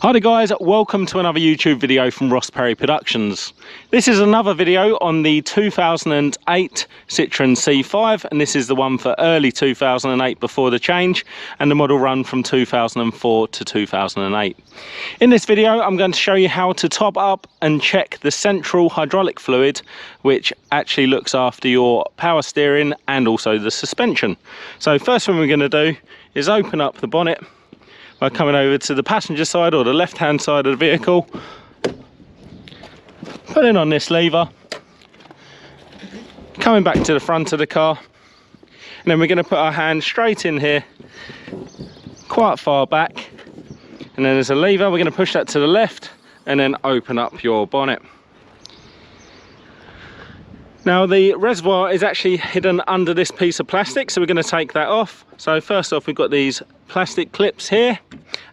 Hi there guys, welcome to another YouTube video from Ross Perry Productions. This is another video on the 2008 Citroen C5, and this is the one for early 2008 before the change, and the model run from 2004 to 2008. In this video I'm going to show you how to top up and check the central hydraulic fluid, which actually looks after your power steering and also the suspension. So first thing we're going to do is open up the bonnet by coming over to the passenger side or the left hand side of the vehicle, putting on this lever, coming back to the front of the car, and then we're going to put our hand straight in here quite far back, and then there's a lever, we're going to push that to the left and then open up your bonnet. Now the reservoir is actually hidden under this piece of plastic, so we're going to take that off. So first off, we've got these plastic clips here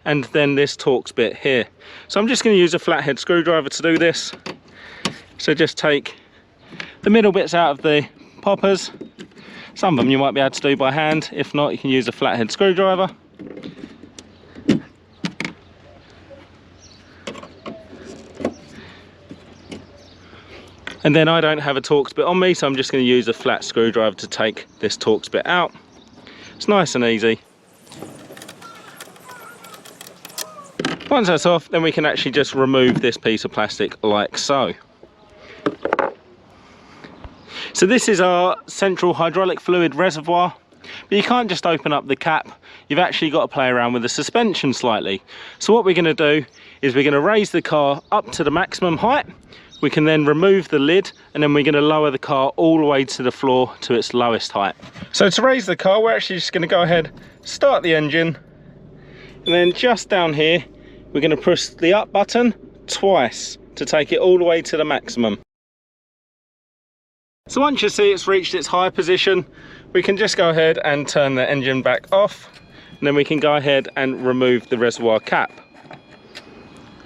and then this Torx bit here. So I'm just going to use a flathead screwdriver to do this. So just take the middle bits out of the poppers. Some of them you might be able to do by hand. If not, you can use a flathead screwdriver. And then I don't have a Torx bit on me, so I'm just going to use a flat screwdriver to take this Torx bit out. It's nice and easy. Once that's off, then we can actually just remove this piece of plastic like so. So this is our central hydraulic fluid reservoir, but you can't just open up the cap. You've actually got to play around with the suspension slightly. So what we're going to do is we're going to raise the car up to the maximum height. We can then remove the lid, and then we're going to lower the car all the way to the floor to its lowest height. So to raise the car, we're actually just going to go ahead, start the engine, and then just down here we're going to push the up button twice to take it all the way to the maximum. So once you see it's reached its high position, we can just go ahead and turn the engine back off, and then we can go ahead and remove the reservoir cap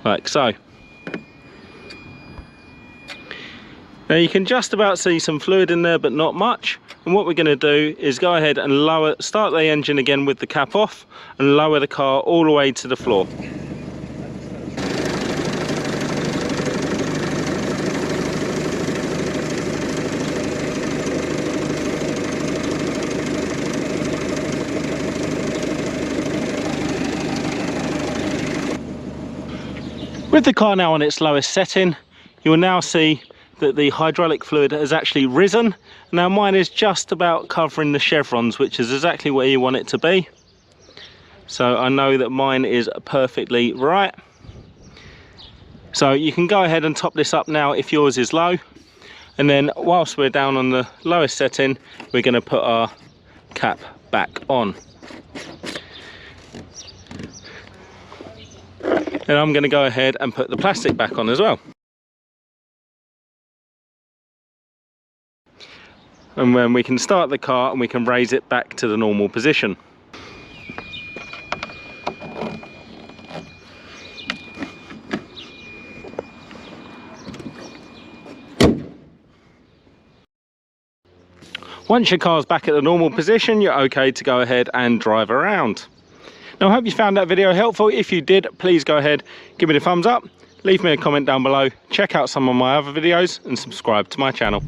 like so. Now you can just about see some fluid in there, but not much. And what we're going to do is go ahead and start the engine again with the cap off and lower the car all the way to the floor. With the car now on its lowest setting, you will now see that the hydraulic fluid has actually risen. Now mine is just about covering the chevrons, which is exactly where you want it to be. So I know that mine is perfectly right. So you can go ahead and top this up now if yours is low. And then whilst we're down on the lowest setting, we're going to put our cap back on. And I'm going to go ahead and put the plastic back on as well. And then we can start the car and we can raise it back to the normal position. Once your car's back at the normal position, you're okay to go ahead and drive around. Now I hope you found that video helpful. If you did, please go ahead, give me the thumbs up, leave me a comment down below, check out some of my other videos and subscribe to my channel.